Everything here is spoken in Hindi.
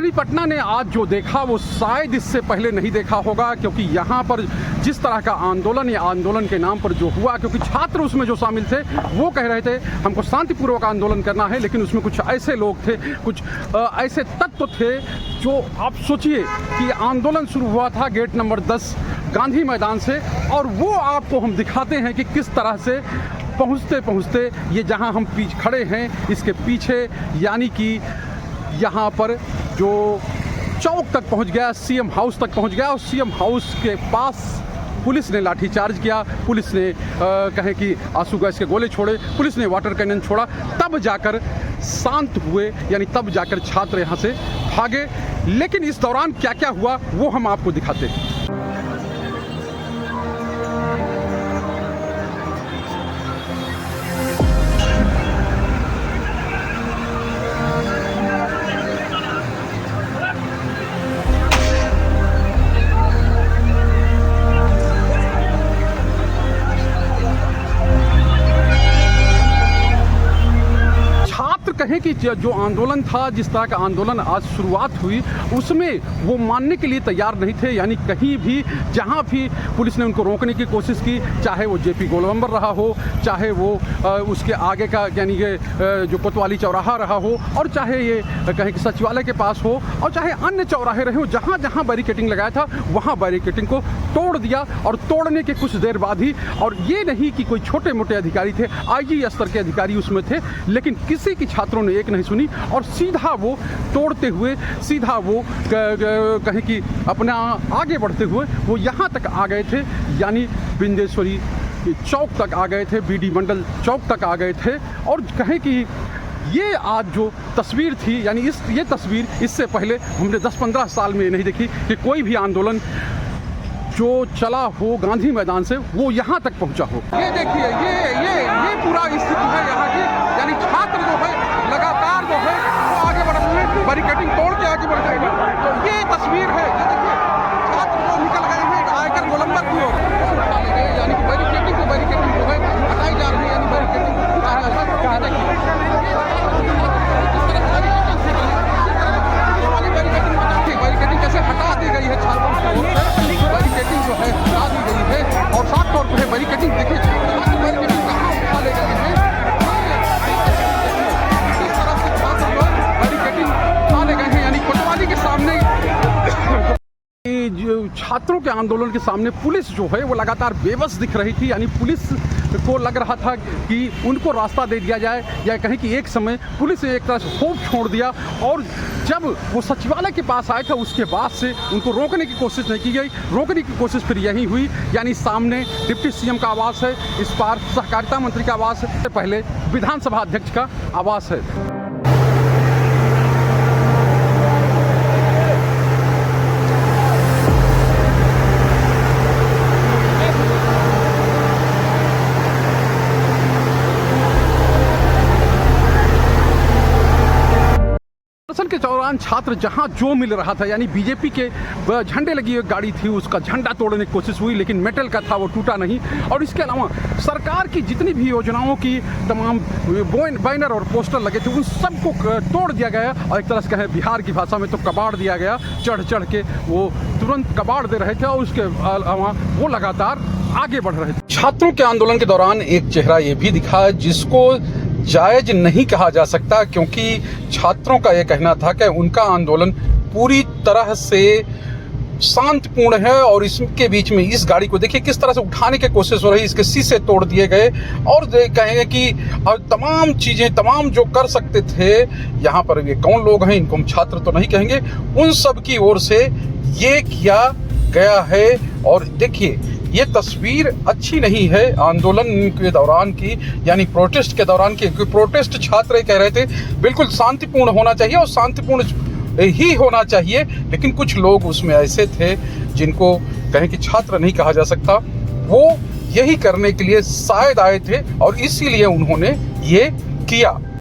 राजधानी पटना ने आज जो देखा वो शायद इससे पहले नहीं देखा होगा, क्योंकि यहाँ पर जिस तरह का आंदोलन या आंदोलन के नाम पर जो हुआ, क्योंकि छात्र उसमें जो शामिल थे वो कह रहे थे हमको शांतिपूर्वक आंदोलन करना है, लेकिन उसमें कुछ ऐसे लोग थे, कुछ ऐसे तत्व थे जो आप सोचिए कि आंदोलन शुरू हुआ था गेट नंबर 10 गांधी मैदान से, और वो आपको हम दिखाते हैं कि किस तरह से पहुँचते पहुँचते ये जहाँ हम खड़े हैं इसके पीछे, यानी कि यहाँ पर जो चौक तक पहुँच गया, सीएम हाउस तक पहुँच गया, और सीएम हाउस के पास पुलिस ने लाठीचार्ज किया, पुलिस ने कहें कि आंसू गैस के गोले छोड़े, पुलिस ने वाटर कैनन छोड़ा, तब जाकर शांत हुए, यानी तब जाकर छात्र यहाँ से भागे। लेकिन इस दौरान क्या क्या हुआ वो हम आपको दिखाते हैं। कहें कि जो आंदोलन था, जिस तरह का आंदोलन आज शुरुआत हुई, उसमें वो मानने के लिए तैयार नहीं थे, यानी कहीं भी जहां भी पुलिस ने उनको रोकने की कोशिश की, चाहे वो जेपी गोलंबर रहा हो, चाहे वो उसके आगे का यानी ये जो कोतवाली चौराहा रहा हो, और चाहे ये कहें कि सचिवालय के पास हो, और चाहे अन्य चौराहे रहे हो, जहां जहां बैरिकेटिंग लगाया था वहां बैरिकेटिंग को तोड़ दिया, और तोड़ने के कुछ देर बाद ही, और ये नहीं कि कोई छोटे मोटे अधिकारी थे, आईजी स्तर के अधिकारी उसमें थे, लेकिन किसी की छात्रों ने एक नहीं सुनी, और सीधा वो तोड़ते हुए, सीधा वो कहें कि अपना आगे बढ़ते हुए वो यहाँ तक आ गए थे, यानी बिंदेश्वरी चौक तक आ गए थे, बीडी मंडल चौक तक आ गए थे। और कहें कि ये आज जो तस्वीर थी, यानी ये तस्वीर इससे पहले हमने 10-15 साल में नहीं देखी कि कोई भी आंदोलन जो चला हो गांधी मैदान से वो यहाँ तक पहुँचा हो। ये देखिए, ये पूरा स्थिति है यहाँ की, यानी छात्र जो है लगातार जो है वो आगे बढ़ रहे हैं, बैरिकेटिंग तोड़ के आगे बढ़ रहे हैं। तो ये तस्वीर है, ये देखिए छात्र जो निकल गए हैं आकर गोलंबर की ओर, यानी कि बैरिकेटिंग जो है हटाई जा रही है, यानी बैरिकेटिंग बैरिकेटिंग कैसे हटा दी गई है छात्रों की ओर से, बैरिकेटिंग जो है हटा दी गई है, और साफ तौर पर बैरिकेटिंग देखिए बैरिकेटिंग कहाँ उठा ले गए हैं, इस तरह से छात्र जो बैरिकेटिंग उठा ले गए हैं, यानी कोतवाली के सामने जो छात्रों के आंदोलन के सामने पुलिस जो है वो लगातार बेबस दिख रही थी, यानी पुलिस को लग रहा था कि उनको रास्ता दे दिया जाए, या कहें कि एक समय पुलिस ने एक तरह से होप छोड़ दिया, और जब वो सचिवालय के पास आए थे उसके बाद से उनको रोकने की कोशिश नहीं की गई। रोकने की कोशिश फिर यही हुई, यानी सामने डिप्टी सीएम का आवास है, इस पार सहकारिता मंत्री का आवास है, पहले विधानसभा अध्यक्ष का आवास है। के दौरान छात्र जहां जो मिल रहा था, यानी बीजेपी के झंडे लगी एक गाड़ी थी उसका झंडा तोड़ने की कोशिश हुई, लेकिन मेटल का था वो टूटा नहीं। और इसके अलावा सरकार की जितनी भी योजनाओं की तमाम बैनर और पोस्टर लगे थे उन सबको तोड़ दिया गया, और एक तरह से कहें बिहार की भाषा में तो कबाड़ दिया गया, चढ़ चढ़ के वो तुरंत कबाड़ दे रहे थे, और उसके अलावा वो लगातार आगे बढ़ रहे थे। छात्रों के आंदोलन के दौरान एक चेहरा ये भी दिखा जिसको जायज नहीं कहा जा सकता, क्योंकि छात्रों का यह कहना था कि उनका आंदोलन पूरी तरह से शांतिपूर्ण है, और इसके बीच में इस गाड़ी को देखिए किस तरह से उठाने की कोशिश हो रही है, इसके शीशे तोड़ दिए गए, और कहेंगे कि तमाम चीजें, तमाम जो कर सकते थे यहाँ पर, ये कौन लोग हैं इनको हम छात्र तो नहीं कहेंगे, उन सब की ओर से ये किया गया है। और देखिए ये तस्वीर अच्छी नहीं है आंदोलन के दौरान की, यानी प्रोटेस्ट के दौरान की। प्रोटेस्ट छात्र कह रहे थे बिल्कुल शांतिपूर्ण होना चाहिए, और शांतिपूर्ण ही होना चाहिए, लेकिन कुछ लोग उसमें ऐसे थे जिनको कहें कि छात्र नहीं कहा जा सकता, वो यही करने के लिए शायद आए थे, और इसीलिए उन्होंने ये किया।